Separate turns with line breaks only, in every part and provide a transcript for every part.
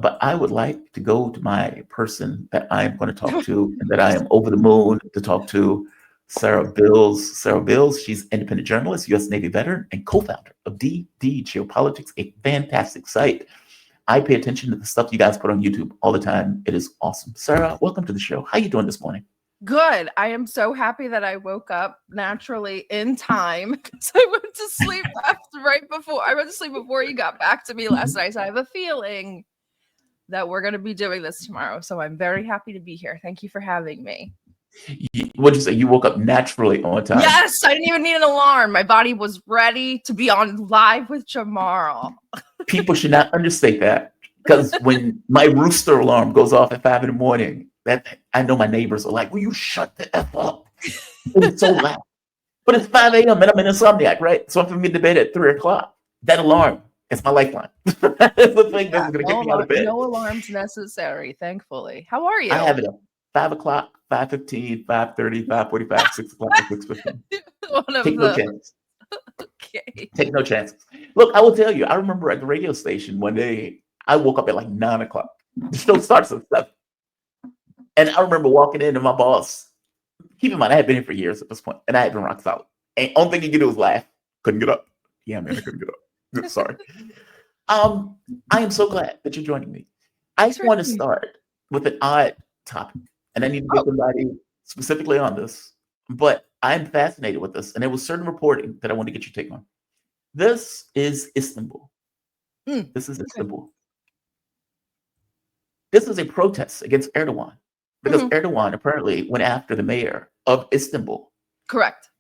but I would like to go to my person that I am going to talk to and that I am over the moon to talk to, Sarah Bils. Sarah Bils, she's independent journalist, U.S. Navy veteran, and co-founder of DD Geopolitics, a fantastic site. I pay attention to the stuff you guys put on YouTube all the time. It is awesome. Sarah, welcome to the show. How you doing this morning?
Good. I am so happy that I woke up naturally in time because I went to sleep I went to sleep before you got back to me last night. So I have a feeling that we're going to be doing this tomorrow. So I'm very happy to be here. Thank you for having me.
What'd you say? You woke up naturally on time?
Yes, I didn't even need an alarm. My body was ready to be on live with Jamal.
People should not understate that, because when my rooster alarm goes off at 5 a.m, that I know my neighbors are like, "Will you shut the f up?" It's so loud. But it's 5 a.m. and I'm an insomniac, right? So I'm going to bed at 3 o'clock. That alarm is my lifeline. That's the thing that's going to get me out of bed.
No alarms necessary, thankfully. How are you?
I have it at 5 o'clock, 5:15, 5:30, 5:45, 6 o'clock, 6:15. Take no chances.
Okay.
Take no chances. Look, I will tell you, I remember at the radio station one day, I woke up at like 9 o'clock. The show starts at 7. And I remember walking in and my boss, keep in mind, I had been here for years at this point, and I had been rock solid. And only thing you could do was laugh. Couldn't get up. Yeah, man, I couldn't get up. Sorry. I am so glad that you're joining me. I want to start with an odd topic, and I need to get somebody specifically on this, but I'm fascinated with this, and there was certain reporting that I want to get your take on. This is Istanbul. This is Istanbul. This is a protest against Erdogan, because Erdogan apparently went after the mayor of Istanbul.
Correct.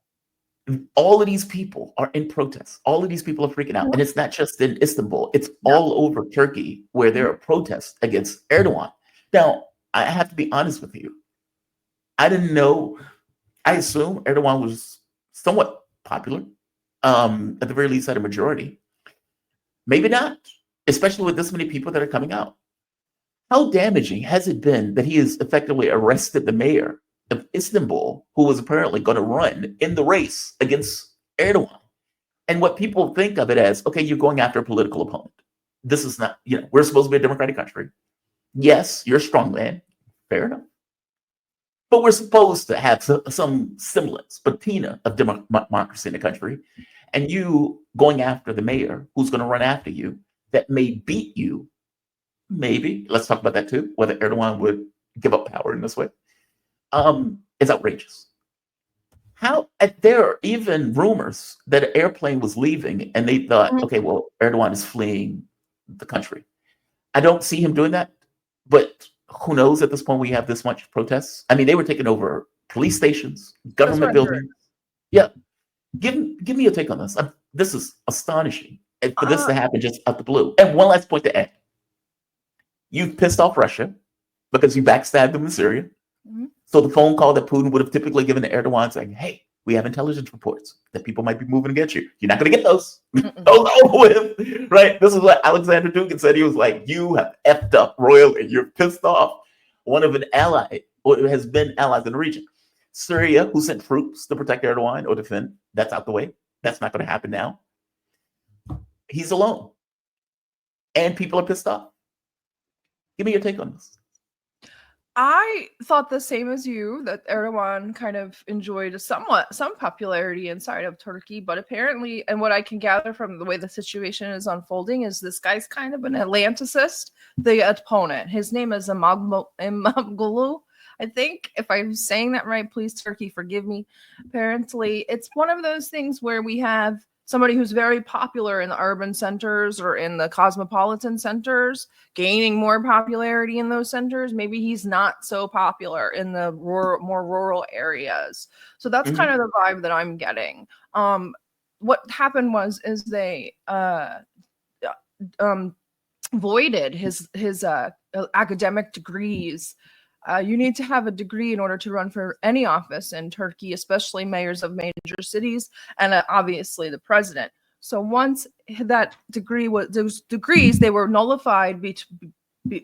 All of these people are in protest. All of these people are freaking out. And it's not just in Istanbul. It's all over Turkey where there are protests against Erdogan. Now, I have to be honest with you. I didn't know. I assume Erdogan was somewhat popular. At the very least, had a majority. Maybe not, especially with this many people that are coming out. How damaging has it been that he has effectively arrested the mayor of Istanbul, who was apparently going to run in the race against Erdogan? And what people think of it as, okay, you're going after a political opponent. This is not, we're supposed to be a democratic country. Yes, you're a strong man. Fair enough. But we're supposed to have some semblance, patina of democracy in the country. And you going after the mayor who's going to run after you that may beat you, maybe, let's talk about that too, whether Erdogan would give up power in this way, is outrageous. There are even rumors that an airplane was leaving and they thought, okay, well, Erdogan is fleeing the country. I don't see him doing that, but who knows at this point we have this much protests. I mean, they were taking over police stations, government buildings. Yeah. Give me your take on this. This is astonishing for this to happen just out the blue. And one last point to add. You've pissed off Russia because you backstabbed them in Syria. So the phone call that Putin would have typically given to Erdogan saying, hey, we have intelligence reports that people might be moving against you. You're not going to get those. Those are over with, right? This is what Alexander Dugin said. He was like, you have effed up royally. You're pissed off one of an ally, or has been allies in the region. Syria, who sent troops to protect Erdogan or defend, that's out the way. That's not going to happen now. He's alone. And people are pissed off. Give me your take on this.
I thought the same as you, that Erdogan kind of enjoyed some popularity inside of Turkey, but apparently, and what I can gather from the way the situation is unfolding, is this guy's kind of an Atlanticist, the opponent. His name is Imamoglu. I think, if I'm saying that right, please, Turkey, forgive me. Apparently, it's one of those things where we have somebody who's very popular in the urban centers or in the cosmopolitan centers, gaining more popularity in those centers. Maybe he's not so popular in the more rural areas. So that's kind of the vibe that I'm getting. What happened is they voided his academic degrees. You need to have a degree in order to run for any office in Turkey, especially mayors of major cities, and obviously the president. So once that those degrees, they were nullified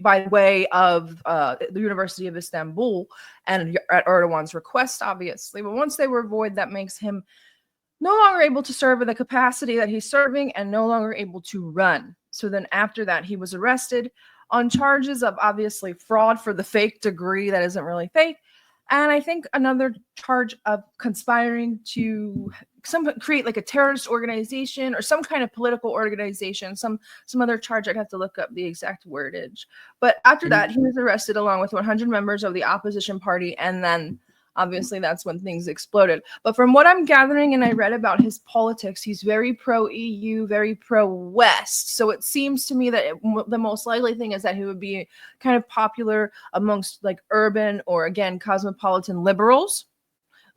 by way of the University of Istanbul and at Erdogan's request, obviously. But once they were void, that makes him no longer able to serve in the capacity that he's serving and no longer able to run. So then after that, he was arrested on charges of obviously fraud for the fake degree that isn't really fake. And I think another charge of conspiring to create like a terrorist organization or some kind of political organization, some other charge. I'd have to look up the exact wordage. But after that, he was arrested along with 100 members of the opposition party, and then obviously that's when things exploded. But from what I'm gathering, and I read about his politics, he's very pro-EU, very pro-West. So it seems to me that the most likely thing is that he would be kind of popular amongst like urban or, again, cosmopolitan liberals,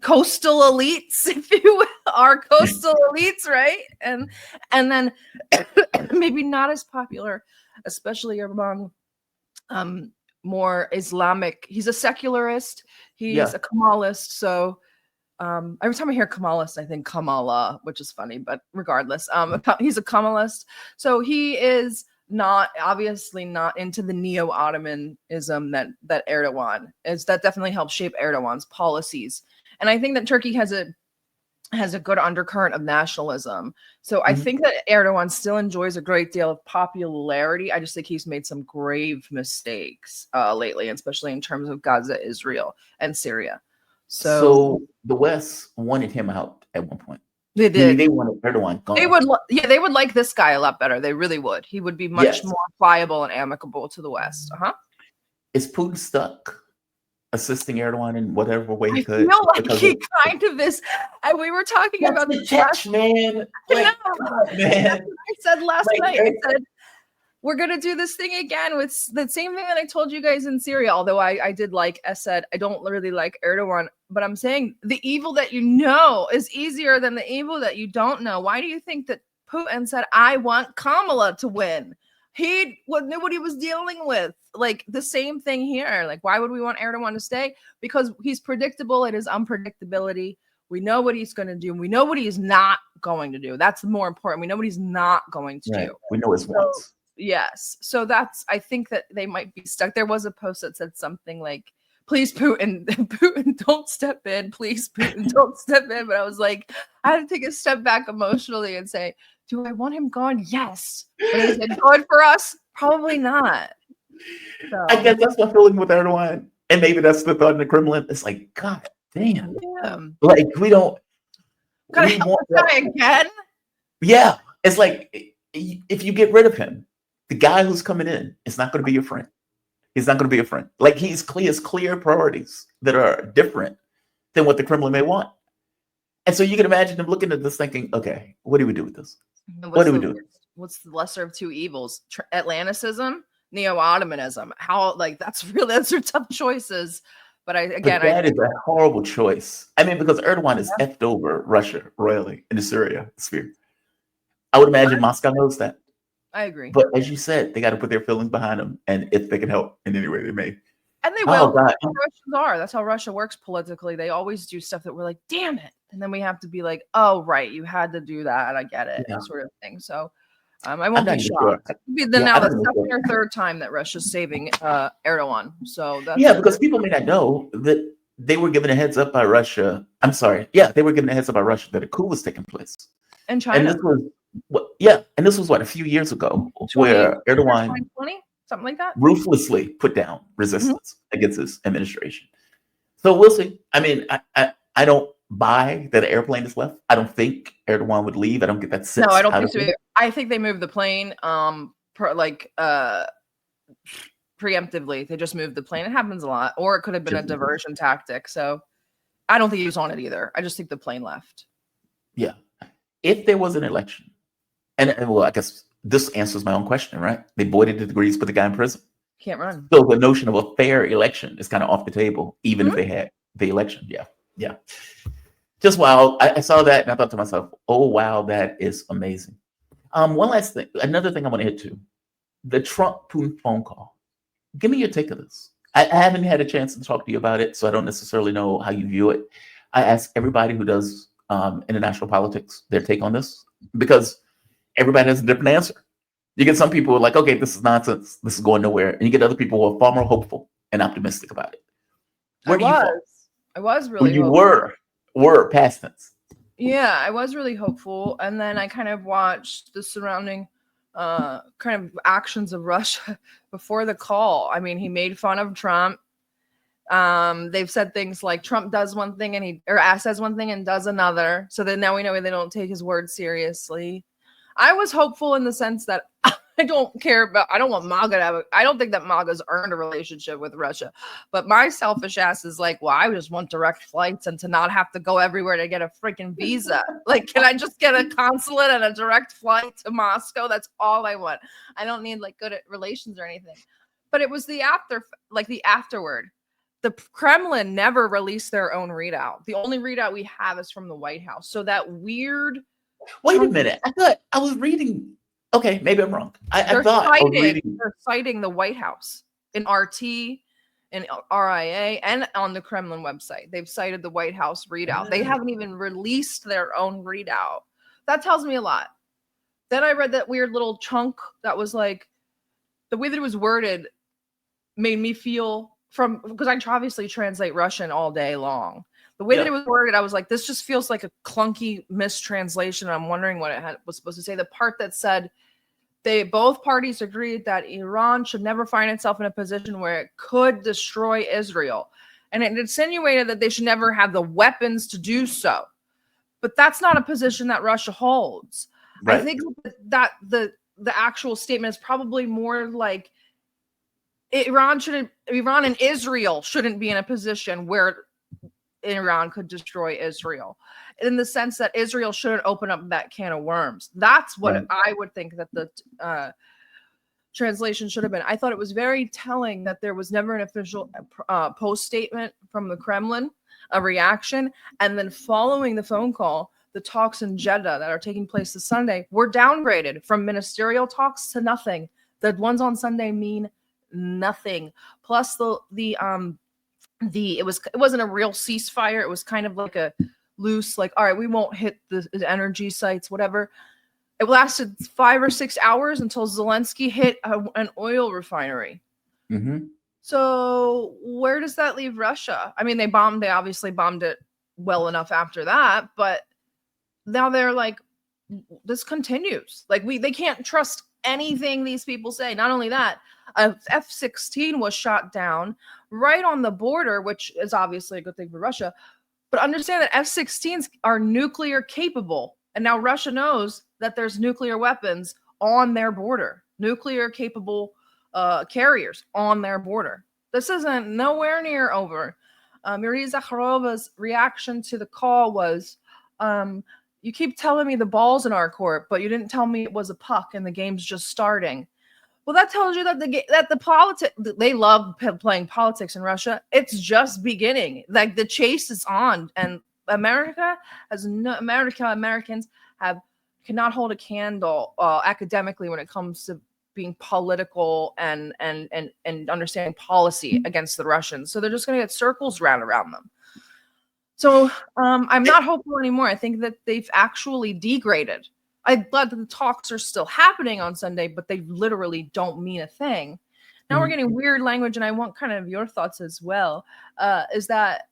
coastal elites, if you will, our coastal elites, right? And then maybe not as popular, especially among more Islamic. He's a secularist. He's a Kamalist. So every time I hear Kamalist, I think Kamala, which is funny, but regardless, he's a Kamalist. So he is obviously not into the neo-Ottomanism that Erdogan is. That definitely helps shape Erdogan's policies. And I think that Turkey has a good undercurrent of nationalism. So I think that Erdogan still enjoys a great deal of popularity. I just think he's made some grave mistakes lately, especially in terms of Gaza, Israel, and Syria.
So the West wanted him out at one point.
They did.
They wanted Erdogan gone.
They would like this guy a lot better. They really would. He would be much more pliable and amicable to the West.
Is Putin stuck assisting Erdogan in whatever way he could?
I feel like he kind of is. And we were talking about
the catch, man. Like, God, man.
That's what I said last night. I said, we're going to do this thing again with the same thing that I told you guys in Syria. Although I did like Assad, I don't really like Erdogan. But I'm saying the evil that you know is easier than the evil that you don't know. Why do you think that Putin said, I want Kamala to win? He knew what he was dealing with. Like the same thing here. Like, why would we want Erdogan to stay? Because he's predictable. It is unpredictability. We know what he's going to do. We know what he's not going to do. That's more important. We know what he's not going to do.
We know his wants.
Yes. So I think that they might be stuck. There was a post that said something like, please, Putin, don't step in. Please, Putin, don't step in. But I was like, I had to take a step back emotionally and say, do I want him gone? Yes. But is it good for us? Probably not. So.
I guess that's my feeling with Erdogan. And maybe that's the thought in the Kremlin. It's like, God damn.
Yeah.
Like, we don't.
Gotta help this guy again?
Yeah. It's like, if you get rid of him, the guy who's coming in is not going to be your friend. He's not going to be a friend. Like, he has clear priorities that are different than what the Kremlin may want. And so you can imagine them looking at this thinking, okay, what do we do with this? What do we do?
What's the lesser of two evils? Atlanticism, neo-Ottomanism. How, like, those are tough choices. But that
is a horrible choice. I mean, because Erdogan is effed over Russia royally in the Syria sphere. I would imagine Moscow knows that.
I agree.
But as you said, they got to put their feelings behind them, and if they can help in any way they may.
And they will. That's how Russians are. That's how Russia works politically. They always do stuff that we're like, damn it. And then we have to be like, oh, right, you had to do that. I get it, sort of thing. So I won't be shocked. Now that's second or third time that Russia's saving Erdogan. So that's
because people may not know that they were given a heads up by Russia. I'm sorry. Yeah, they were given a heads up by Russia that a coup was taking place.
In China.
And this was what, a few years ago, where Erdogan
2020, something like that,
ruthlessly put down resistance against his administration. So we'll see. I mean, I don't buy that an airplane is left. I don't think Erdogan would leave. I don't get that sense.
No, I don't think so either. I think they moved the plane preemptively. They just moved the plane. It happens a lot. Or it could have been a diversion tactic. So I don't think he was on it either. I just think the plane left.
Yeah. If there was an election, and well, I guess this answers my own question, right? They voided the degrees, put the guy in prison.
Can't run.
So the notion of a fair election is kind of off the table, even if they had the election. Yeah. Just wow. I saw that and I thought to myself, oh, wow, that is amazing. One last thing, another thing I want to hit to, the Trump-Putin phone call. Give me your take of this. I haven't had a chance to talk to you about it, so I don't necessarily know how you view it. I ask everybody who does international politics their take on this, because everybody has a different answer. You get some people who are like, okay, this is nonsense. This is going nowhere. And you get other people who are far more hopeful and optimistic about it.
I was really
hopeful. You were past tense.
Yeah, I was really hopeful. And then I kind of watched the surrounding kind of actions of Russia before the call. I mean, he made fun of Trump. They've said things like Trump does one thing and says one thing and does another. So then now we know they don't take his word seriously. I was hopeful in the sense that I don't want MAGA to have I don't think that MAGA's earned a relationship with Russia. But my selfish ass is like, well, I just want direct flights and to not have to go everywhere to get a freaking visa. Like, can I just get a consulate and a direct flight to Moscow? That's all I want. I don't need like good relations or anything. But it was the afterward. The Kremlin never released their own readout. The only readout we have is from the White House. So that weird.
Wait a minute. I thought I was reading. Okay, maybe I'm wrong. I thought I was reading.
They're citing the White House in RT, in RIA, and on the Kremlin website. They've cited the White House readout. They haven't even released their own readout. That tells me a lot. Then I read that weird little chunk that was like, the way that it was worded made me feel because I obviously translate Russian all day long. The way that it was worded, I was like, this just feels like a clunky mistranslation. I'm wondering what it was supposed to say. The part that said both parties agreed that Iran should never find itself in a position where it could destroy Israel. And it insinuated that they should never have the weapons to do so. But that's not a position that Russia holds. Right. I think that the actual statement is probably more like Iran and Israel shouldn't be in a position where Iran could destroy Israel, in the sense that Israel shouldn't open up that can of worms. That's what I would think that the translation should have been. I thought it was very telling that there was never an official post statement from the Kremlin, a reaction, and then following the phone call, the talks in Jeddah that are taking place this Sunday were downgraded from ministerial talks to nothing. The ones on Sunday mean nothing. Plus it wasn't a real ceasefire. It was kind of like a loose, like, all right, we won't hit the energy sites, whatever. It lasted 5 or 6 hours until Zelensky hit an oil refinery.
Mm-hmm.
So where does that leave Russia? I mean, they obviously bombed it well enough after that, but now they're like, this continues. Like they can't trust anything these people say. Not only that, a F-16 was shot down right on the border, which is obviously a good thing for Russia. But understand that F-16s are nuclear capable. And now Russia knows that there's nuclear weapons on their border, nuclear capable carriers on their border. This isn't nowhere near over. Maria Zakharova's reaction to the call was, you keep telling me the ball's in our court, but you didn't tell me it was a puck and the game's just starting. Well, that tells you that the politics, they love playing politics in Russia. It's just beginning. Like the chase is on, and Americans cannot hold a candle academically when it comes to being political and understanding policy against the Russians. So they're just going to get circles round around them. So I'm not hopeful anymore. I think that they've actually degraded. I'm glad that the talks are still happening on Sunday, but they literally don't mean a thing. Now we're getting weird language, and I want kind of your thoughts as well. Is that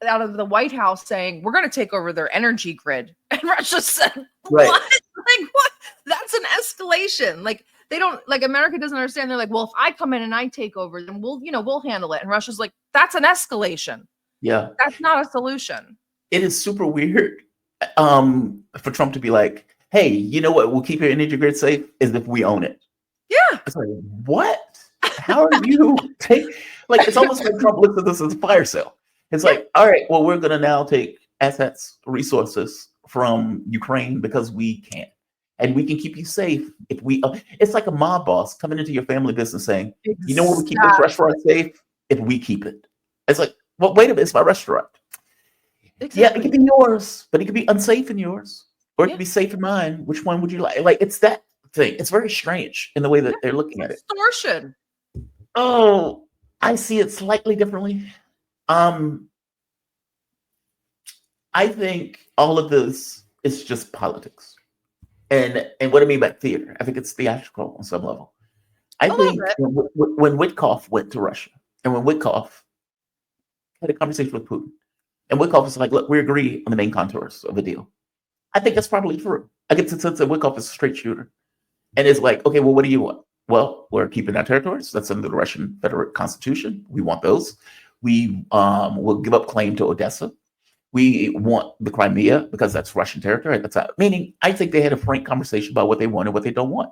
out of the White House saying, we're going to take over their energy grid. And Russia said, what?
Right.
Like, what? That's an escalation. Like, they don't, like, America doesn't understand. They're like, well, if I come in and I take over, then we'll handle it. And Russia's like, that's an escalation.
Yeah.
That's not a solution.
It is super weird for Trump to be like, hey, you know what will keep your energy grid safe is if we own it.
Yeah.
It's like, what? How are you it's almost like Trump looks at this as a fire sale. It's like, all right, well, we're going to now take assets, resources from Ukraine because we can. And we can keep you safe if we, it's like a mob boss coming into your family business saying, you know what will keep this restaurant safe? If we keep it. It's like, well, wait a minute, it's my restaurant. Exactly. Yeah, it could be yours, but it could be unsafe in yours. Or it could be safe in mine. Which one would you like? Like, it's that thing. It's very strange in the way that they're looking at it.
Extortion.
Oh, I see it slightly differently. I think all of this is just politics. And what I mean by theater, I think it's theatrical on some level. I think when Witkoff went to Russia, and when Witkoff had a conversation with Putin, and Witkoff was like, look, we agree on the main contours of the deal. I think that's probably true. I get the sense that Witkoff is a straight shooter. And it's like, okay, well, what do you want? Well, we're keeping our territories. That's under the Russian federal constitution. We want those. We will give up claim to Odessa. We want the Crimea because that's Russian territory at the time. Meaning, I think they had a frank conversation about what they want and what they don't want.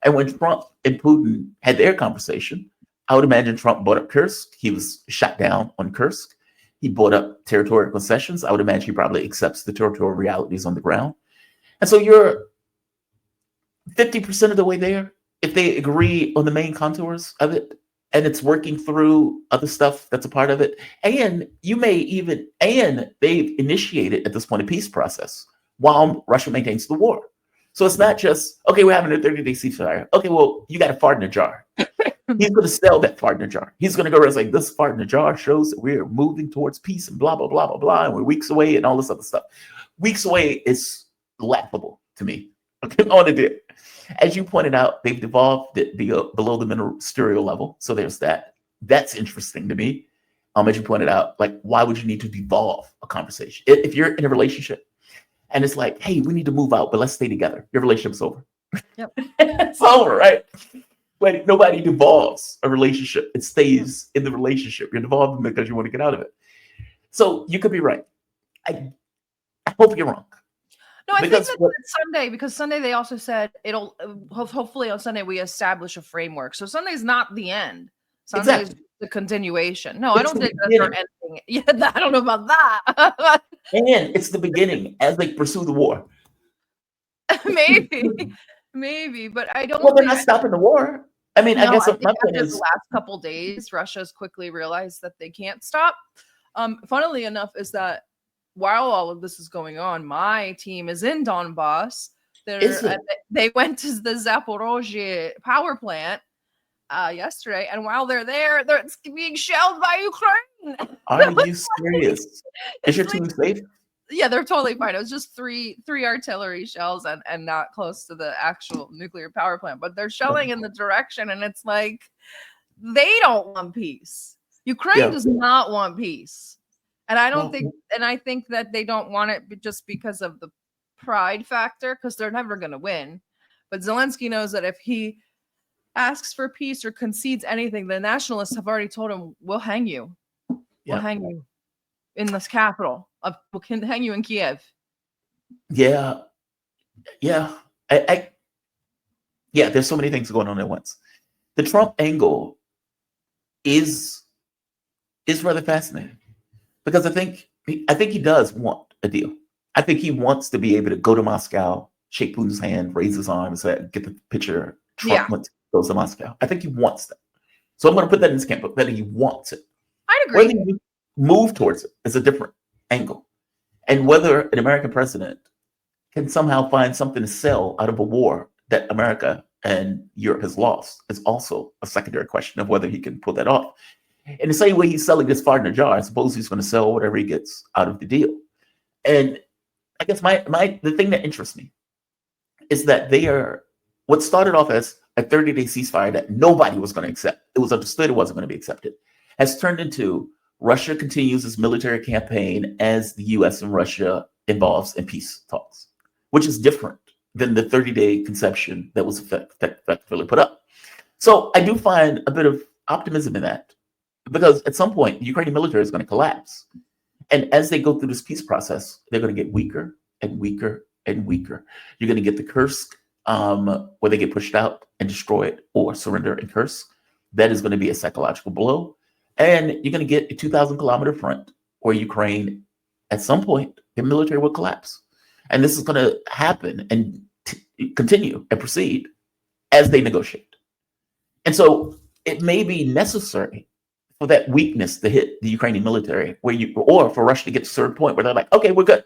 And when Trump and Putin had their conversation, I would imagine Trump brought up Kursk. He was shot down on Kursk. He brought up territorial concessions. I would imagine he probably accepts the territorial realities on the ground. And so you're 50% of the way there if they agree on the main contours of it, and it's working through other stuff that's a part of it. And they've initiated at this point a peace process while Russia maintains the war. So it's not just, okay, we're having a 30-day ceasefire. Okay, well, you got a fart in a jar. He's going to sell that fart in a jar. He's going to go around saying, this fart in a jar shows that we're moving towards peace and blah, blah, blah, blah, blah, and we're weeks away and all this other stuff. Weeks away is laughable to me. Okay, on it. As you pointed out, they've devolved it below the ministerial level. So there's that. That's interesting to me. As you pointed out, like, why would you need to devolve a conversation? If you're in a relationship and it's like, hey, we need to move out, but let's stay together. Your relationship's over.
Yep.
It's over, right? But nobody devolves a relationship. It stays in the relationship. You're devolving because you want to get out of it. So you could be right. I hope you're wrong.
No, I think that's Sunday, because Sunday they also said it'll hopefully on Sunday we establish a framework. So Sunday's not the end. Sunday is the continuation. No, I don't think that's our ending. Yeah, I don't know about that.
And it's the beginning as they pursue the war.
Maybe, but I don't.
Well, they're not stopping the war. I mean, I guess
my point is, the last couple days, Russia's quickly realized that they can't stop. Funnily enough, is that while all of this is going on, my team is in Donbass. They went to the Zaporozhye power plant yesterday, and while they're there, it's being shelled by Ukraine.
Are you serious? Is your team safe?
Yeah, they're totally fine. It was just three artillery shells and not close to the actual nuclear power plant, but they're shelling in the direction, and it's like they don't want peace. Ukraine does not want peace. And I think that they don't want it just because of the pride factor, because they're never going to win. But Zelensky knows that if he asks for peace or concedes anything, the nationalists have already told him, we'll hang you. We'll hang you in this capital. We'll hang you in Kiev.
Yeah. Yeah. There's so many things going on at once. The Trump angle is rather fascinating. Because I think he does want a deal. I think he wants to be able to go to Moscow, shake Putin's hand, raise his arm, and say, get the picture. Trump goes to Moscow. I think he wants that. So I'm going to put that in his camp, that he wants it.
I'd agree.
Whether he move towards it is a different angle. And whether an American president can somehow find something to sell out of a war that America and Europe has lost is also a secondary question of whether he can pull that off. In the same way he's selling this fart in a jar, I suppose he's going to sell whatever he gets out of the deal. And I guess the thing that interests me is that they are what started off as a 30-day ceasefire that nobody was going to accept. It was understood it wasn't going to be accepted. Has turned into Russia continues its military campaign as the U.S. and Russia involves in peace talks, which is different than the 30-day conception that was effectively put up. So I do find a bit of optimism in that. Because at some point, the Ukrainian military is going to collapse. And as they go through this peace process, they're going to get weaker and weaker and weaker. You're going to get the Kursk, where they get pushed out and destroyed or surrender in Kursk. That is going to be a psychological blow. And you're going to get a 2,000-kilometer front where Ukraine, at some point, their military will collapse. And this is going to happen and continue and proceed as they negotiate. And so it may be necessary for that weakness to hit the Ukrainian military, or for Russia to get to a certain point where they're like, okay, we're good.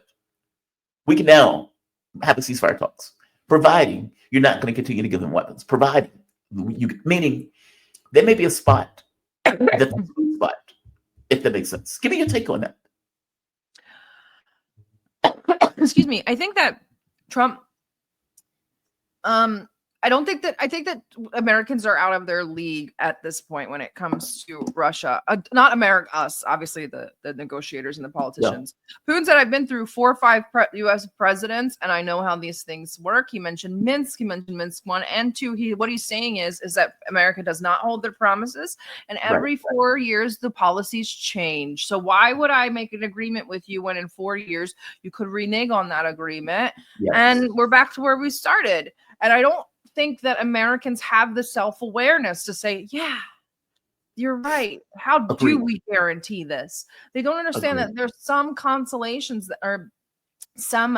We can now have the ceasefire talks, providing you're not going to continue to give them weapons, meaning there may be a spot, that's a sweet spot, if that makes sense. Give me your take on that.
Excuse me. I think that Trump I think that Americans are out of their league at this point when it comes to Russia. Not America, us, obviously the negotiators and the
Yeah.
politicians. Putin said, I've been through 4 or 5 US presidents and I know how these things work. He mentioned Minsk 1 and 2. What he's saying is that America does not hold their promises, and every 4 years the policies change. So why would I make an agreement with you when in 4 years you could renege on that agreement?
Yes.
And we're back to where we started. And I don't think that Americans have the self-awareness to say, yeah, you're right. How
Agreed.
do we guarantee this? They don't understand that there's some consolations that are some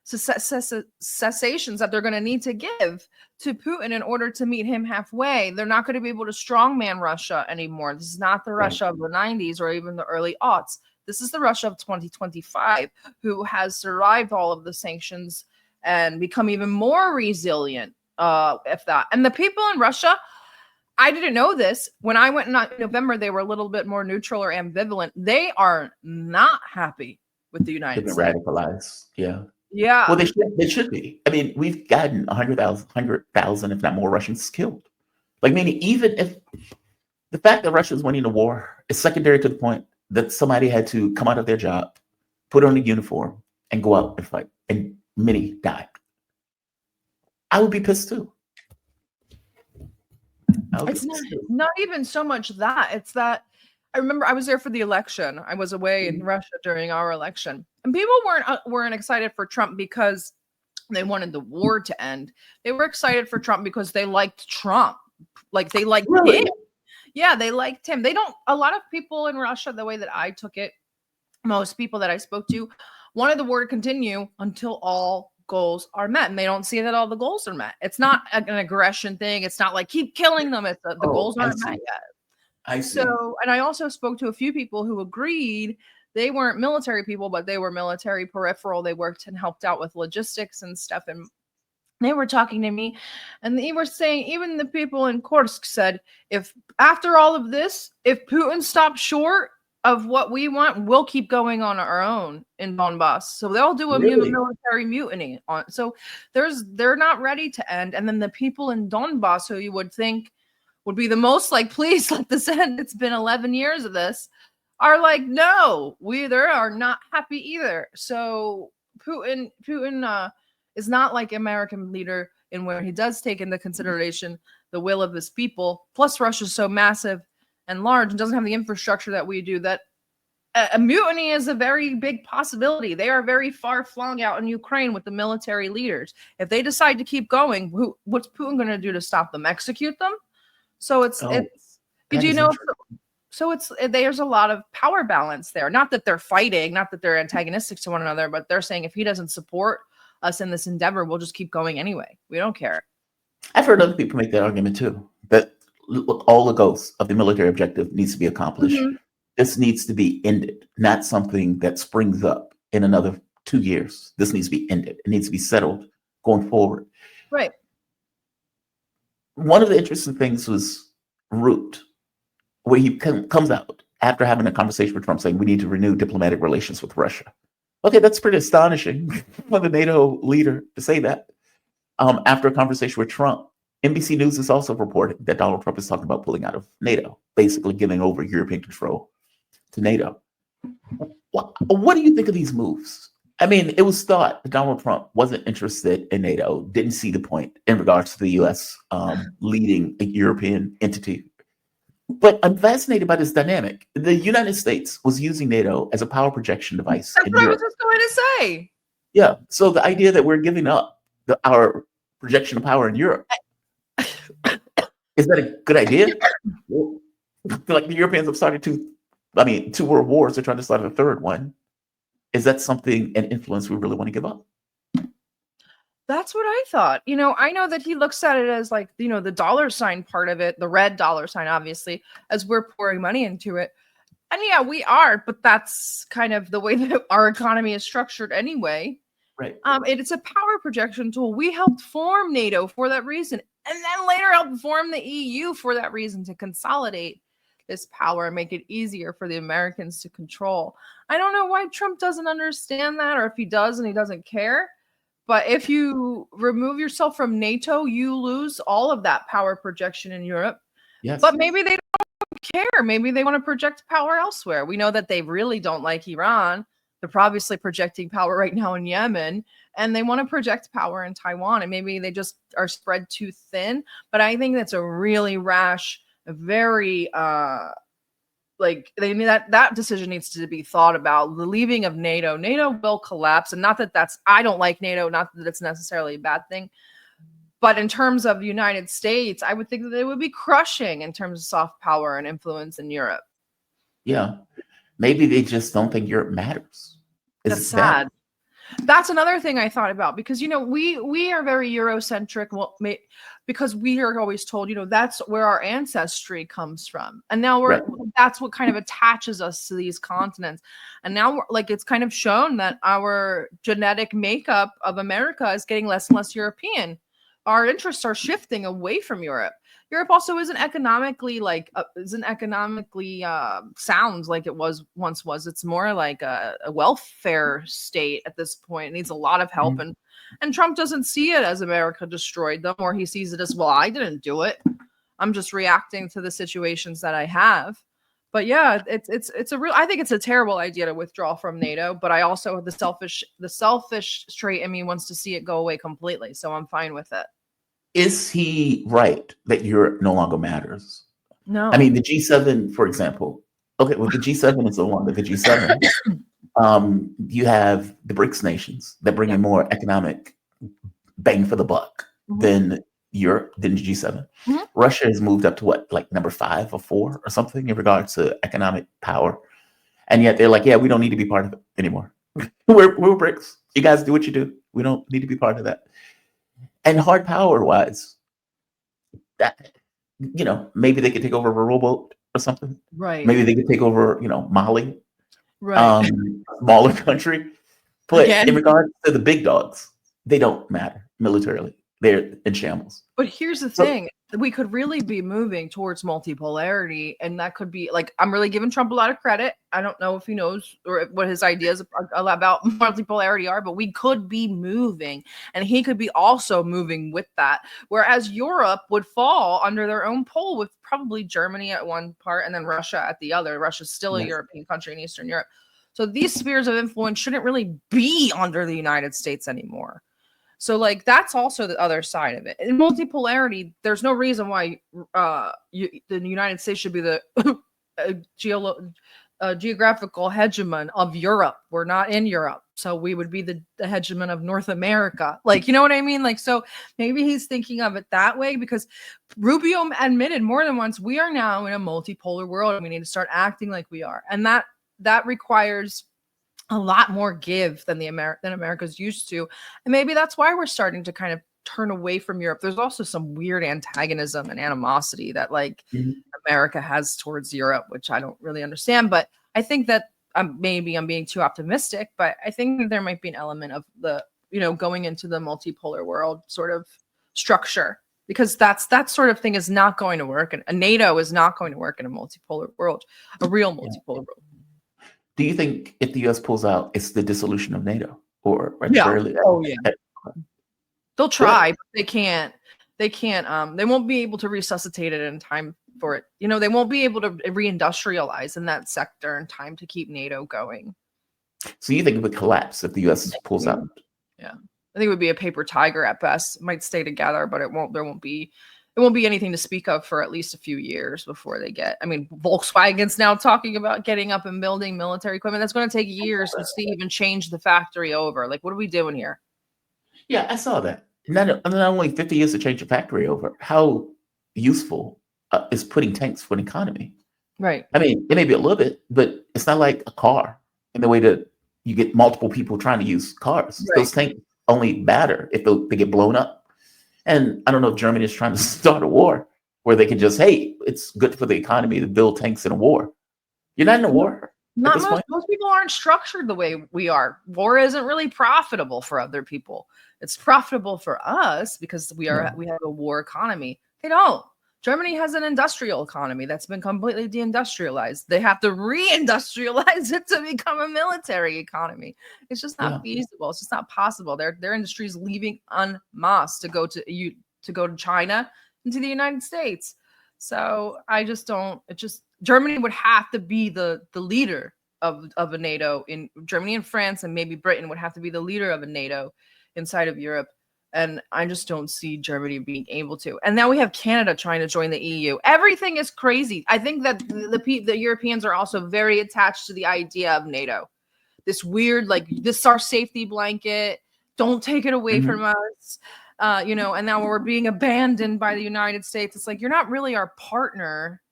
cessations that they're going to need to give to Putin in order to meet him halfway. They're not going to be able to strongman Russia anymore. This is not the Russia of the 90s or even the early aughts. This is the Russia of 2025 who has survived all of the sanctions and become even more resilient. If that. And the people in Russia, I didn't know this. When I went in November, they were a little bit more neutral or ambivalent. They are not happy with the United States.
Radicalized. Yeah.
Yeah.
Well, they should be. I mean, we've gotten 100,000, if not more, Russians killed. Like, meaning, even if the fact that Russia is winning the war is secondary to the point that somebody had to come out of their job, put on a uniform, and go out and fight, and many died. I would be pissed too.
It's not even so much that. It's that I remember I was there for the election. I was away in Russia during our election, and people weren't excited for Trump because they wanted the war to end. They were excited for Trump because they liked Trump, like they liked him. Yeah, they liked him. They don't. A lot of people in Russia, the way that I took it, most people that I spoke to wanted the war to continue until all goals are met, and they don't see that all the goals are met. It's not an aggression thing. It's not like keep killing them. It's the goals aren't met yet.
I see.
So, and I also spoke to a few people who agreed. They weren't military people, but they were military peripheral. They worked and helped out with logistics and stuff. And they were talking to me and they were saying, even the people in Kursk said, if after all of this, if Putin stops short of what we want, we'll keep going on our own in Donbass. So they'll do a military mutiny on. So they're not ready to end. And then the people in Donbass, who you would think would be the most like, please let this end. It's been 11 years of this, are like, no, we are not happy either. So Putin is not like American leader in where he does take into consideration the will of his people. Plus, Russia's so massive and large and doesn't have the infrastructure that we do, that a mutiny is a very big possibility. They are very far flung out in Ukraine with the military leaders. If they decide to keep going, what's Putin going to do to stop them? Execute them? So there's a lot of power balance there. Not that they're fighting, not that they're antagonistic to one another, but they're saying if he doesn't support us in this endeavor, we'll just keep going anyway. We don't care.
I've heard other people make that argument too, that all the goals of the military objective needs to be accomplished. Mm-hmm. This needs to be ended, not something that springs up in another 2 years. This needs to be ended. It needs to be settled going forward.
Right.
One of the interesting things was Root, where he comes out after having a conversation with Trump saying we need to renew diplomatic relations with Russia. Okay, that's pretty astonishing for the NATO leader to say that. After a conversation with Trump, NBC News is also reporting that Donald Trump is talking about pulling out of NATO, basically giving over European control to NATO. What do you think of these moves? I mean, it was thought that Donald Trump wasn't interested in NATO, didn't see the point in regards to the U.S. Leading a European entity. But I'm fascinated by this dynamic. The United States was using NATO as a power projection device.
That's what I was just going to say.
Yeah. So the idea that we're giving up our projection of power in Europe, is that a good idea? Like the Europeans have started 2 world wars. They're trying to start a 3rd one. Is that something, an influence we really want to give up?
That's what I thought. I know that he looks at it as like, the dollar sign part of it, the red dollar sign, obviously, as we're pouring money into it. And yeah, we are, but that's kind of the way that our economy is structured anyway.
Right.
It's a power projection tool. We helped form NATO for that reason, and then later helped form the EU for that reason, to consolidate this power and make it easier for the Americans to control. I don't know why Trump doesn't understand that, or if he does and he doesn't care. But if you remove yourself from NATO, you lose all of that power projection in Europe.
Yes.
But maybe they don't care. Maybe they want to project power elsewhere. We know that they really don't like Iran. They're obviously projecting power right now in Yemen, and they want to project power in Taiwan. And maybe they just are spread too thin. But I think that's a really rash, very they that decision needs to be thought about. The leaving of NATO will collapse, and not that I don't like NATO, not that it's necessarily a bad thing, but in terms of the United States, I would think that it would be crushing in terms of soft power and influence in Europe.
Yeah, maybe they just don't think Europe matters.
That's sad. That's another thing I thought about, because we are very Eurocentric. Well, because we are always told, that's where our ancestry comes from, and now that's what kind of attaches us to these continents. And now it's kind of shown that our genetic makeup of America is getting less and less European. Our interests are shifting away from Europe. Europe also isn't economically sound like it once was. It's more like a welfare state at this point. It needs a lot of help, and Trump doesn't see it as America destroyed them, or he sees it as, well, I didn't do it. I'm just reacting to the situations that I have. But yeah, it's a real. I think it's a terrible idea to withdraw from NATO. But I also the selfish trait in me wants to see it go away completely. So I'm fine with it.
Is he right that Europe no longer matters?
No.
I mean, the G7, for example. Okay, well, the G7 is no longer the G7. You have the BRICS nations that bring in more economic bang for the buck than Europe, than the G7. Russia has moved up to what, like number 5 or 4 or something in regards to economic power. And yet they're like, yeah, we don't need to be part of it anymore. we're BRICS. You guys do what you do. We don't need to be part of that. And hard power wise, that, maybe they could take over a rowboat or something.
Right.
Maybe they could take over, Mali.
Right.
Smaller country. But in regards to the big dogs, they don't matter militarily. They're in shambles.
But here's the thing. We could really be moving towards multipolarity, and that could be I'm really giving Trump a lot of credit. I don't know if he knows or what his ideas about multipolarity are, but we could be moving, and he could be also moving with that. Whereas Europe would fall under their own pole, with probably Germany at one part and then Russia at the other. Russia's still a European country in Eastern Europe. So these spheres of influence shouldn't really be under the United States anymore. So that's also the other side of it. In multipolarity, there's no reason why the United States should be the geographical hegemon of Europe. We're not in Europe, so we would be the hegemon of North America. You know what I mean? So maybe he's thinking of it that way, because Rubio admitted more than once, we are now in a multipolar world, and we need to start acting like we are. And that requires a lot more give than America's used to. And maybe that's why we're starting to kind of turn away from Europe. There's also some weird antagonism and animosity that America has towards Europe, which I don't really understand. But I think that maybe I'm being too optimistic, but I think that there might be an element of the, going into the multipolar world sort of structure, because that sort of thing is not going to work. And NATO is not going to work in a multipolar world, a real multipolar world.
Do you think if the U.S. pulls out, it's the dissolution of NATO, or
early? Oh yeah, they'll try, but they can't. They won't be able to resuscitate it in time for it. They won't be able to reindustrialize in that sector in time to keep NATO going.
So you think it would collapse if the U.S. pulls out?
Yeah, I think it would be a paper tiger at best. It might stay together, but it won't. There won't be anything to speak of for at least a few years before they get. I mean, Volkswagen's now talking about getting up and building military equipment. That's going to take years to even change the factory over. What are we doing here?
Yeah, I saw that. Not only 50 years to change a factory over. How useful is putting tanks for an economy?
Right.
I mean, it may be a little bit, but it's not like a car in the way that you get multiple people trying to use cars. Right. Those tanks only matter if they get blown up. And I don't know if Germany is trying to start a war where they can just, hey, it's good for the economy to build tanks in a war. You're not in a war.
Most people aren't structured the way we are. War isn't really profitable for other people. It's profitable for us because we have a war economy. They don't. Germany has an industrial economy that's been completely deindustrialized. They have to reindustrialize it to become a military economy. It's just not feasible. It's just not possible. Their industry is leaving en masse to go to China and to the United States. So I just don't. It just Germany would have to be the leader of a NATO. In Germany and France and maybe Britain would have to be the leader of a NATO inside of Europe. And I just don't see Germany being able to. And now we have Canada trying to join the EU. Everything is crazy. I think that the Europeans are also very attached to the idea of NATO. This weird, like, this is our safety blanket. Don't take it away from us. And now we're being abandoned by the United States. It's like, you're not really our partner.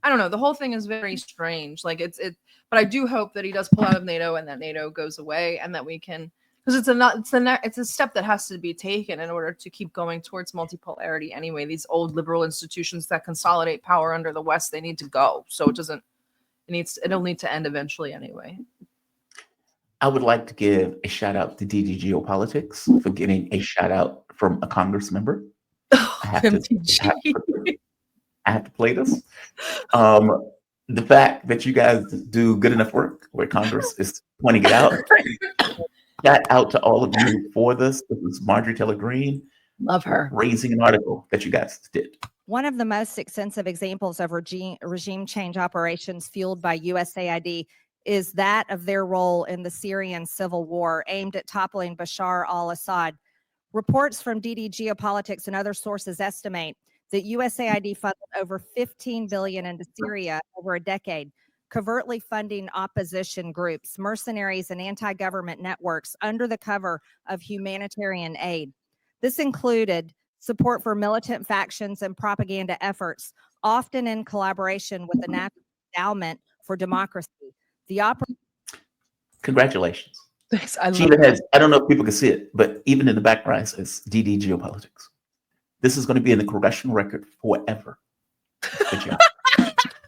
I don't know. The whole thing is very strange. Like but I do hope that he does pull out of NATO and that NATO goes away and that we can, because it's a step that has to be taken in order to keep going towards multipolarity anyway. These old liberal institutions that consolidate power under the West, they need to go. So it'll need to end eventually anyway.
I would like to give a shout out to DD Geopolitics for getting a shout out from a Congress member. I have to play this. The fact that you guys do good enough work where Congress is pointing it out. Shout out to all of you for this. This is Marjorie Taylor Greene.
Love her.
Raising an article that you guys did.
One of the most extensive examples of regime change operations fueled by USAID is that of their role in the Syrian civil war aimed at toppling Bashar al-Assad. Reports from DD Geopolitics and other sources estimate that USAID funded over $15 billion into Syria over a decade, covertly funding opposition groups, mercenaries, and anti-government networks under the cover of humanitarian aid. This included support for militant factions and propaganda efforts, often in collaboration with the National Endowment for Democracy.
Congratulations.
Thanks.
I don't know if people can see it, but even in the background says DD Geopolitics. This is going to be in the congressional record forever.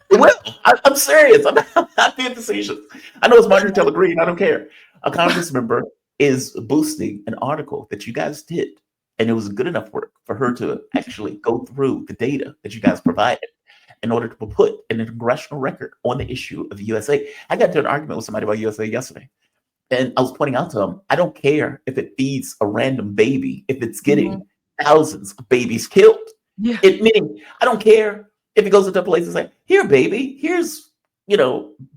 Well, I'm serious. I'm not being facetious. I know it's Marjorie Taylor Greene. I don't care. A Congress member is boosting an article that you guys did, and it was good enough work for her to actually go through the data that you guys provided in order to put in a congressional record on the issue of USA. I got into an argument with somebody about USA yesterday, and I was pointing out to them, I don't care if it feeds a random baby, if it's getting thousands of babies killed.
Yeah.
Meaning, I don't care if it goes into a place and say, here, baby, here's,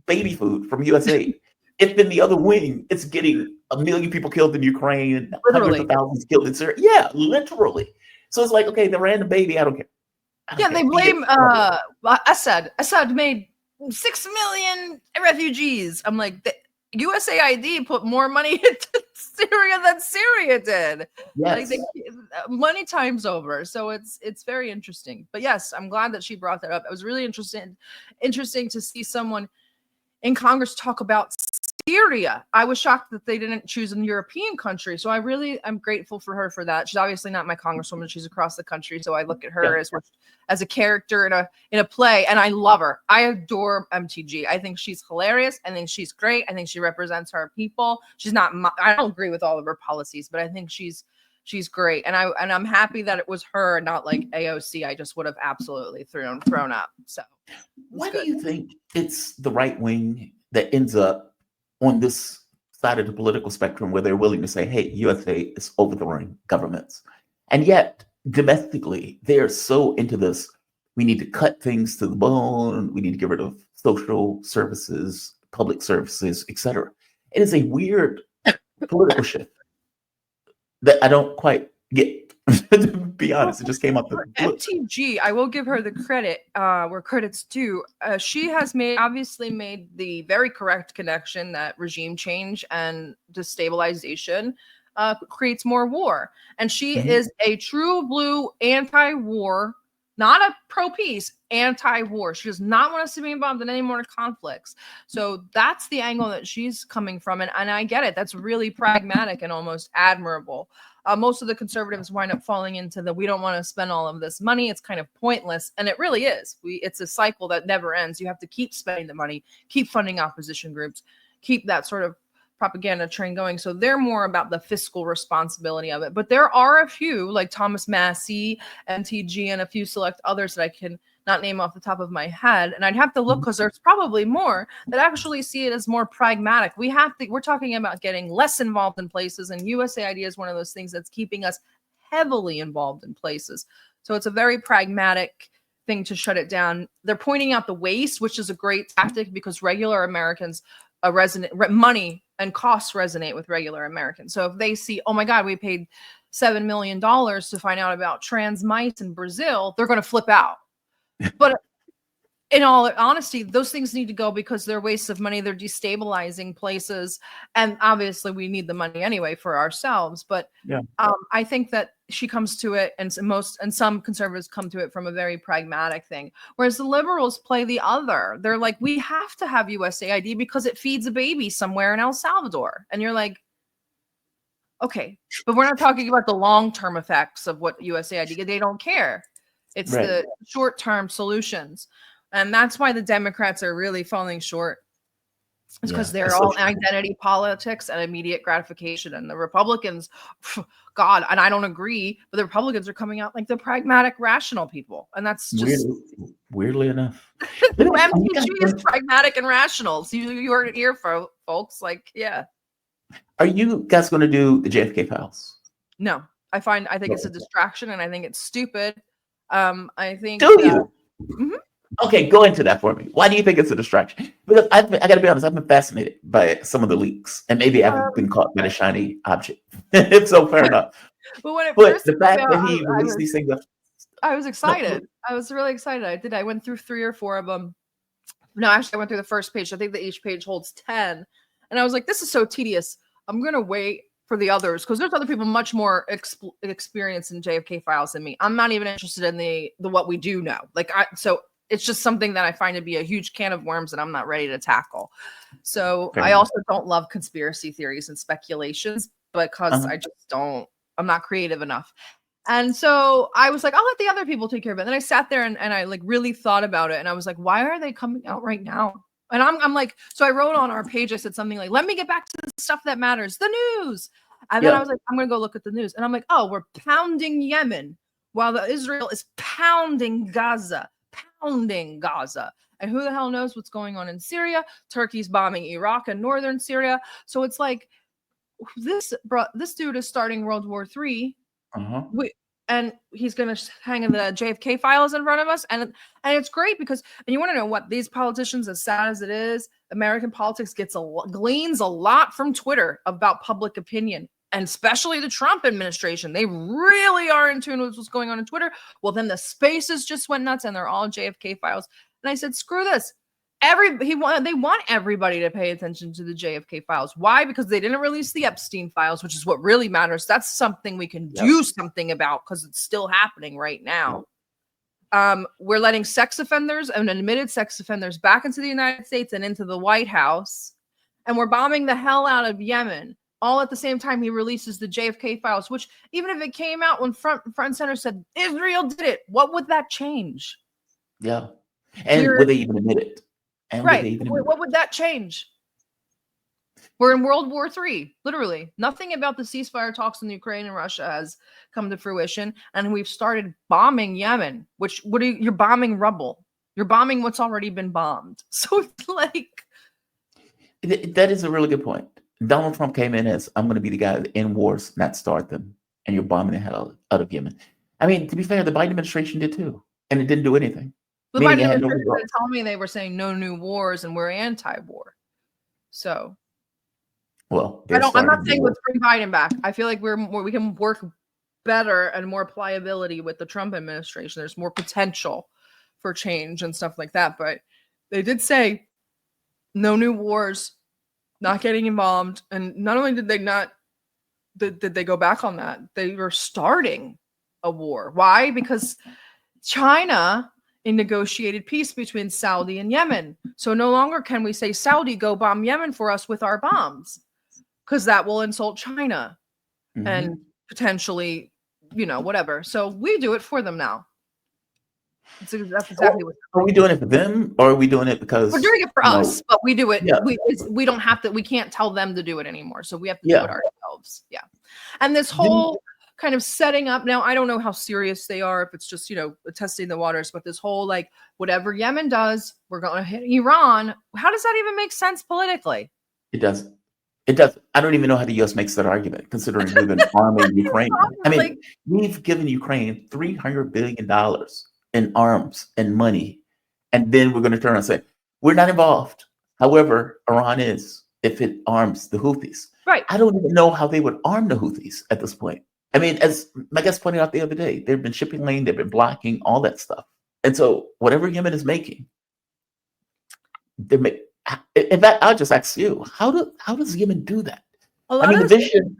baby food from USA. If in the other wing, it's getting 1 million people killed in Ukraine, hundreds of thousands killed in Syria. Yeah, literally. So it's like, okay, the random baby, I don't care.
They blame Assad. Assad made 6 million refugees. I'm like, the USAID put more money into Syria than Syria did.
Yes.
Like money times over. So it's very interesting. But yes, I'm glad that she brought that up. It was really interesting to see someone in Congress talk about Syria. I was shocked that they didn't choose a European country. So I'm grateful for her for that. She's obviously not my congresswoman. She's across the country. So I look at her as a character in a play, and I love her. I adore MTG. I think she's hilarious. I think she's great. I think she represents our people. I don't agree with all of her policies, but I think she's great. And I'm happy that it was her, not like AOC. I just would have absolutely thrown up. So
why do you think it's the right wing that ends up on this side of the political spectrum where they're willing to say, hey, USA is overthrowing governments? And yet, domestically, they're so into this, we need to cut things to the bone, we need to get rid of social services, public services, etc. It is a weird political shift that I don't quite get. To be honest, it just came up.
MTG, I will give her the credit where credit's due. She has obviously made the very correct connection that regime change and destabilization creates more war. And she is a true blue anti-war, not a pro-peace, anti-war. She does not want us to be involved in any more conflicts. So that's the angle that she's coming from. And I get it. That's really pragmatic and almost admirable. Most of the conservatives wind up falling into we don't want to spend all of this money. It's kind of pointless. And it really is. It's a cycle that never ends. You have to keep spending the money, keep funding opposition groups, keep that sort of propaganda train going. So they're more about the fiscal responsibility of it. But there are a few like Thomas Massey, MTG, and a few select others that I can not name off the top of my head. And I'd have to look because there's probably more that actually see it as more pragmatic. We're talking about getting less involved in places, and USAID is one of those things that's keeping us heavily involved in places. So it's a very pragmatic thing to shut it down. They're pointing out the waste, which is a great tactic because regular Americans money and costs resonate with regular Americans. So if they see, oh my God, we paid $7 million to find out about trans mice in Brazil, they're going to flip out. But in all honesty, those things need to go because they're wastes of money. They're destabilizing places. And obviously we need the money anyway for ourselves. But I think that she comes to it, and some conservatives come to it from a very pragmatic thing. Whereas the liberals play the other. They're like, we have to have USAID because it feeds a baby somewhere in El Salvador. And you're like, okay, but we're not talking about the long-term effects of what USAID, they don't care. It's the short-term solutions. And that's why the Democrats are really falling short. It's because they're all identity politics and immediate gratification. And the Republicans, God, and I don't agree, but the Republicans are coming out like the pragmatic, rational people. And that's just
weirdly enough.
MTG is pragmatic and rational. So you heard it here, folks. Like, yeah.
Are you guys going to do the JFK files?
No, I think it's a distraction, and I think it's stupid. I think.
Do you? Mm-hmm. Okay, go into that for me. Why do you think it's a distraction? Because I got to be honest, I've been fascinated by some of the leaks, and maybe I've been caught by a shiny object. So fair enough.
But
the fact that he released these things,
I was excited. I was really excited. I went through 3 or 4 of them. No, actually, I went through the first page. I think that each page holds 10, and I was like, "This is so tedious. I'm gonna wait for the others because there's other people much more experienced in JFK files than me. I'm not even interested in the what we do know. So." It's just something that I find to be a huge can of worms that I'm not ready to tackle. So I also don't love conspiracy theories and speculations because I'm not creative enough. And so I was like, I'll let the other people take care of it. And then I sat there and I like really thought about it. And I was like, why are they coming out right now? And I'm like, so I wrote on our page, I said something like, let me get back to the stuff that matters, the news. And then I was like, I'm going to go look at the news. And I'm like, oh, we're pounding Yemen while Israel is pounding Gaza. And who the hell knows what's going on in Syria? Turkey's bombing Iraq and northern Syria. So it's like this dude is starting World War III. And he's going to hang in the JFK files in front of us. And it's great because, and you want to know what, these politicians, as sad as it is, American politics gleans a lot from Twitter about public opinion. And especially the Trump administration, they really are in tune with what's going on Twitter. Well, then the spaces just went nuts, and they're all JFK files. And I said, screw this. They want everybody to pay attention to the JFK files. Why? Because they didn't release the Epstein files, which is what really matters. That's something we can do something about because it's still happening right now. We're letting sex offenders and admitted sex offenders back into the United States and into the White House, and we're bombing the hell out of Yemen. All at the same time, he releases the JFK files, which even if it came out when front and center said Israel did it, what would that change?
Yeah. And would they even admit it?
What would that change? We're in World War III, literally. Nothing about the ceasefire talks in Ukraine and Russia has come to fruition. And we've started bombing Yemen, you're bombing rubble. You're bombing what's already been bombed. So it's like.
That is a really good point. Donald Trump came in as, I'm going to be the guy that end wars, not start them. And you're bombing the hell out of Yemen. I mean, to be fair, the Biden administration did too. And it didn't do anything.
The Biden administration told me they were saying no new wars and we're anti-war. So.
Well,
I'm not saying let's bring Biden back. I feel like we can work better and more pliability with the Trump administration. There's more potential for change and stuff like that. But they did say no new wars. Not getting involved, and not only did they go back on that, they were starting a war. Why? Because China negotiated peace between Saudi and Yemen. So no longer can we say, Saudi, go bomb Yemen for us with our bombs, because that will insult China and potentially, whatever. So we do it for them now. That's exactly what
Are we doing it for them, or are we doing it because
we're doing it for us, but we do it.
Yeah.
We don't have to. We can't tell them to do it anymore, so we have to
Yeah.
do it ourselves. Yeah, and this whole kind of setting up. Now, I don't know how serious they are. If it's just testing the waters, but this whole like whatever Yemen does, we're going to hit Iran. How does that even make sense politically?
It doesn't. It does. I don't even know how the U.S. makes that argument, considering we've been arming Ukraine. I mean, we've given Ukraine $300 billion in arms and money, and then we're going to turn around and say we're not involved. However, Iran is if it arms the Houthis.
Right.
I don't even know how they would arm the Houthis at this point. I mean, as my guest pointed out the other day, they've been shipping lane, they've been blocking all that stuff, and so whatever Yemen is making, they make. In fact, I'll just ask you: How does Yemen do that?
A lot
I mean,
of
the vision.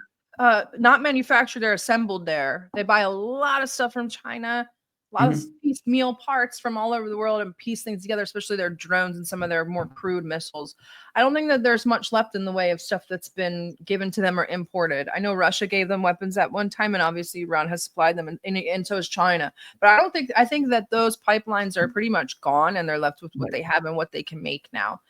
not manufactured, they're assembled there. They buy a lot of stuff from China, a lot of piecemeal parts from all over the world and piece things together, especially their drones and some of their more crude missiles. I don't think that there's much left in the way of stuff that's been given to them or imported. I know Russia gave them weapons at one time, and obviously Iran has supplied them, and so has China. But I think that those pipelines are pretty much gone, and they're left with what they have and what they can make now.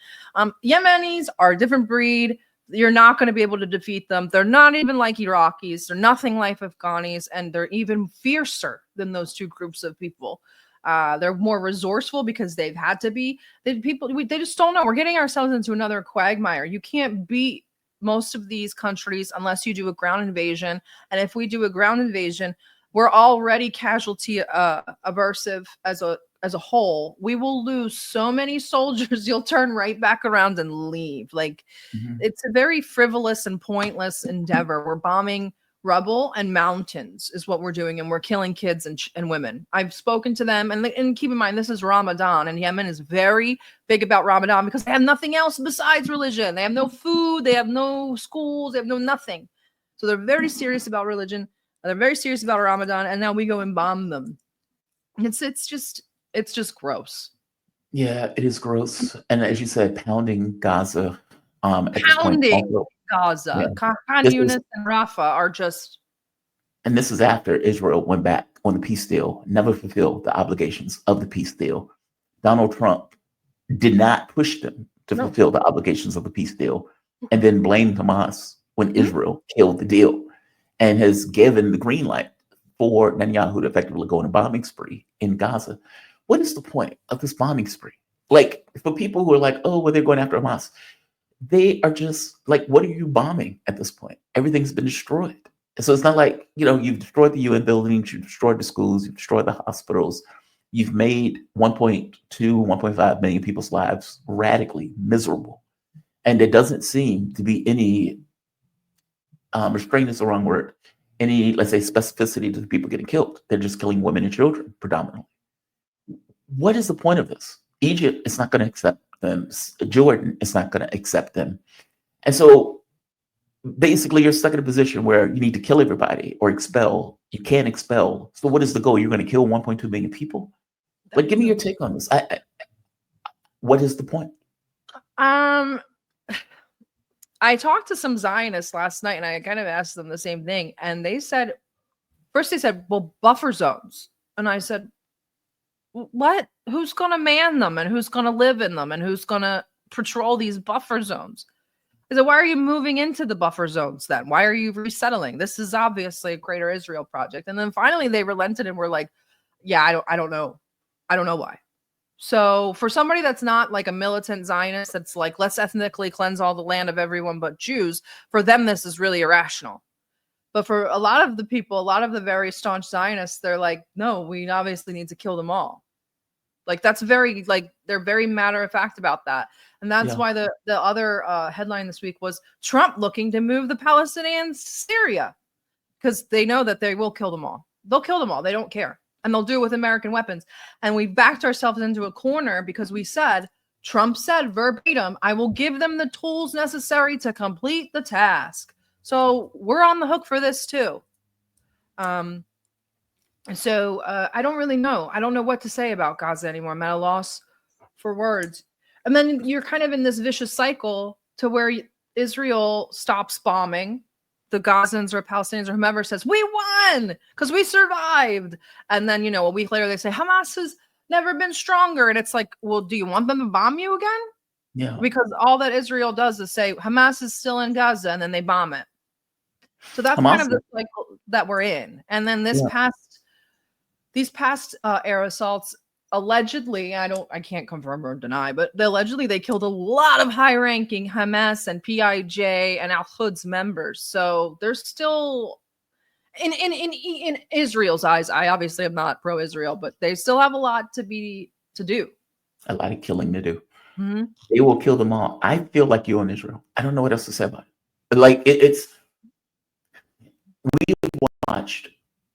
Yemenis are a different breed. You're not going to be able to defeat them. They're not even like Iraqis. They're nothing like Afghanis, and they're even fiercer than those two groups of people. They're more resourceful because they've had to be. They just don't know. We're getting ourselves into another quagmire. You can't beat most of these countries unless you do a ground invasion. And if we do a ground invasion, we're already casualty aversive as a whole. We will lose so many soldiers, you'll turn right back around and leave. Like it's a very frivolous and pointless endeavor. We're bombing rubble and mountains is what we're doing, and we're killing kids and women. I've spoken to them, and keep in mind, this is Ramadan, and Yemen is very big about Ramadan because they have nothing else besides religion. They have no food, they have no schools, they have no nothing. So they're very serious about religion. They're very serious about Ramadan, and now we go and bomb them. It's just gross.
Yeah, it is gross. And as you said, pounding Gaza. At this point, also,
Gaza. Khan Yunis and Rafah are just.
And this is after Israel went back on the peace deal, never fulfilled the obligations of the peace deal. Donald Trump did not push them to fulfill the obligations of the peace deal, and then blamed Hamas when Israel killed the deal, and has given the green light for Netanyahu to effectively go on a bombing spree in Gaza. What is the point of this bombing spree? Like, for people who are like, oh, well, they're going after Hamas, they are just like, what are you bombing at this point? Everything's been destroyed. So it's not like, you've destroyed the UN buildings, you've destroyed the schools, you've destroyed the hospitals, you've made 1.2, 1.5 million people's lives radically miserable. And there doesn't seem to be any, restraint is the wrong word, any, let's say, specificity to the people getting killed. They're just killing women and children predominantly. What is the point of this? Egypt is not going to accept them. Jordan is not going to accept them. And so basically you're stuck in a position where you need to kill everybody or expel. You can't expel. So what is the goal? You're going to kill 1.2 million people? Like, give me your take on this. What is the point?
I talked to some Zionists last night, and I kind of asked them the same thing. And they said, well, buffer zones. And I said, what? Who's going to man them, and who's going to live in them, and who's going to patrol these buffer zones? I said, why are you moving into the buffer zones then? Why are you resettling? This is obviously a Greater Israel project. And then finally they relented and were like, yeah, I don't know. I don't know why. So for somebody that's not like a militant Zionist, that's like, let's ethnically cleanse all the land of everyone but Jews, for them, this is really irrational. But for a lot of the people, a lot of the very staunch Zionists, they're like, no, we obviously need to kill them all. Like, that's very, like, they're very matter of fact about that. And that's why the other headline this week was Trump looking to move the Palestinians to Syria, because they know that they will kill them all. They'll kill them all. They don't care. And they'll do it with American weapons. And we backed ourselves into a corner because we said, Trump said verbatim, I will give them the tools necessary to complete the task. So we're on the hook for this too. So I don't really know. I don't know what to say about Gaza anymore. I'm at a loss for words. And then you're kind of in this vicious cycle to where Israel stops bombing the Gazans or Palestinians or whomever, says, we won because we survived. And then, a week later they say Hamas is never been stronger. And it's like, well, do you want them to bomb you again?
Yeah.
Because all that Israel does is say Hamas is still in Gaza, and then they bomb it. So that's
Hamas
kind of the cycle that we're in. And then these past air assaults, allegedly, I can't confirm or deny, but allegedly they killed a lot of high-ranking Hamas and PIJ and Al-Quds members. So there's still, in Israel's eyes, I obviously am not pro-Israel, but they still have a lot to do.
A lot of killing to do.
Mm-hmm.
They will kill them all. I feel like you in Israel. I don't know what else to say about it. Like it's we watched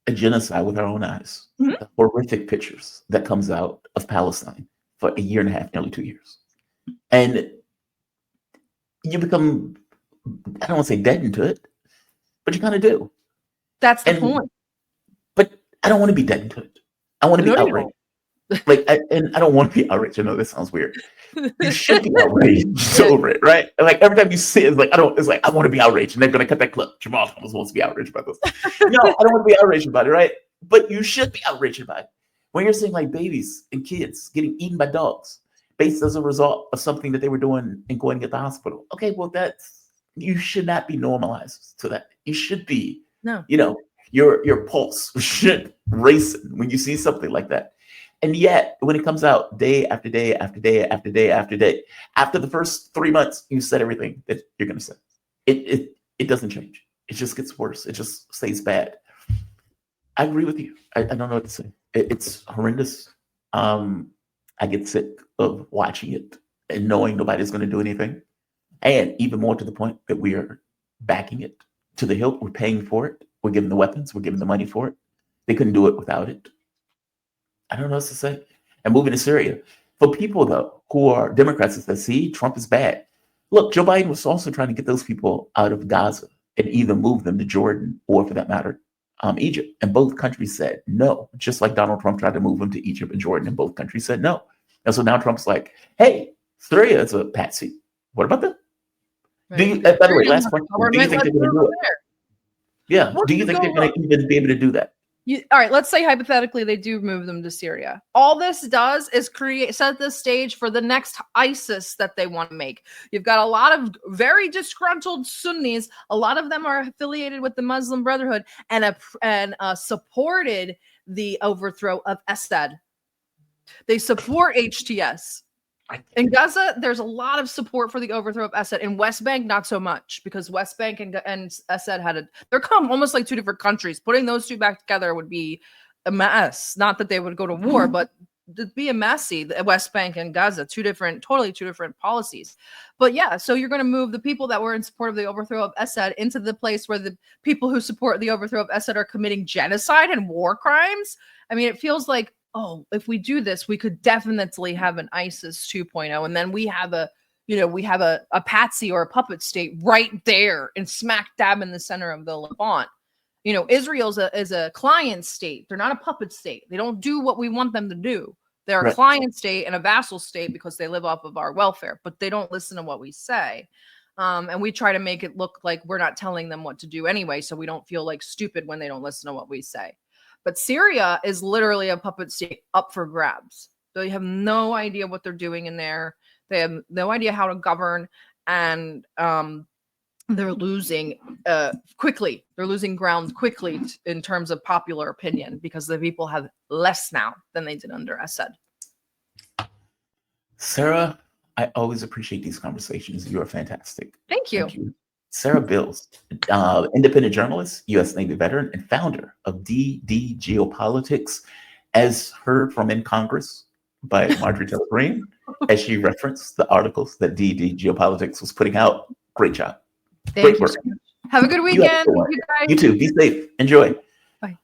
a genocide with our own eyes.
Mhm.
The horrific pictures that comes out of Palestine for a year and a half, nearly 2 years. And you become, I don't want to say deadened to it, but you kind of do.
That's the point.
But I don't want to be deadened to it. I want to be outraged. Like, and I don't want to be outraged. I know this sounds weird. You should be outraged over it, right? And like every time you see it, it's like I want to be outraged, and they're gonna cut that clip. Jamal Thomas wants to be outraged about this. No, I don't want to be outraged about it, right? But you should be outraged about it when you're seeing like babies and kids getting eaten by dogs based as a result of something that they were doing and going to get the hospital. Okay, well you should not be normalized to that. You should be, your pulse should race when you see something like that. And yet, when it comes out day after day after day after day after day, after the first 3 months, you said everything that you're going to say. It doesn't change. It just gets worse. It just stays bad. I agree with you. I don't know what to say. It's horrendous. I get sick of watching it and knowing nobody's going to do anything. And even more to the point that we are backing it to the hilt. We're paying for it. We're giving the weapons. We're giving the money for it. They couldn't do it without it. I don't know what to say. And moving to Syria. For people, though, who are Democrats that see Trump is bad. Look, Joe Biden was also trying to get those people out of Gaza and either move them to Jordan or, for that matter, Egypt. And both countries said no, just like Donald Trump tried to move them to Egypt and Jordan, and both countries said no. And so now Trump's like, hey, Syria is a patsy. What about that? Right. By the way, last question. Do you think they're going to do it? Yeah. Do you think they're going to even be able to do that?
All right, let's say hypothetically they do move them to Syria. All this does is set the stage for the next ISIS that they want to make. You've got a lot of very disgruntled Sunnis. A lot of them are affiliated with the Muslim Brotherhood and supported the overthrow of Assad. They support HTS. In Gaza, there's a lot of support for the overthrow of Assad. In West Bank, not so much, because West Bank and Assad they're almost like two different countries. Putting those two back together would be a mess. Not that they would go to war, but it'd be a messy. The West Bank and Gaza, totally two different policies. But yeah, so you're going to move the people that were in support of the overthrow of Assad into the place where the people who support the overthrow of Assad are committing genocide and war crimes. I mean, it feels like, oh, if we do this, we could definitely have an ISIS 2.0. And then we have a patsy or a puppet state right there and smack dab in the center of the Levant. Israel is a client state. They're not a puppet state. They don't do what we want them to do. They're a client state and a vassal state because they live off of our welfare, but they don't listen to what we say. And we try to make it look like we're not telling them what to do anyway, so we don't feel like stupid when they don't listen to what we say. But Syria is literally a puppet state up for grabs. They have no idea what they're doing in there. They have no idea how to govern, and they're losing quickly. They're losing ground quickly in terms of popular opinion because the people have less now than they did under Assad.
Sarah, I always appreciate these conversations. You are fantastic.
Thank you.
Thank you. Sarah Bils, independent journalist, U.S. Navy veteran, and founder of DD Geopolitics, as heard from in Congress by Marjorie Taylor Greene, as she referenced the articles that DD Geopolitics was putting out. Great job.
Thank you so much. Have a good weekend.
You too. Be safe. Enjoy.
Bye.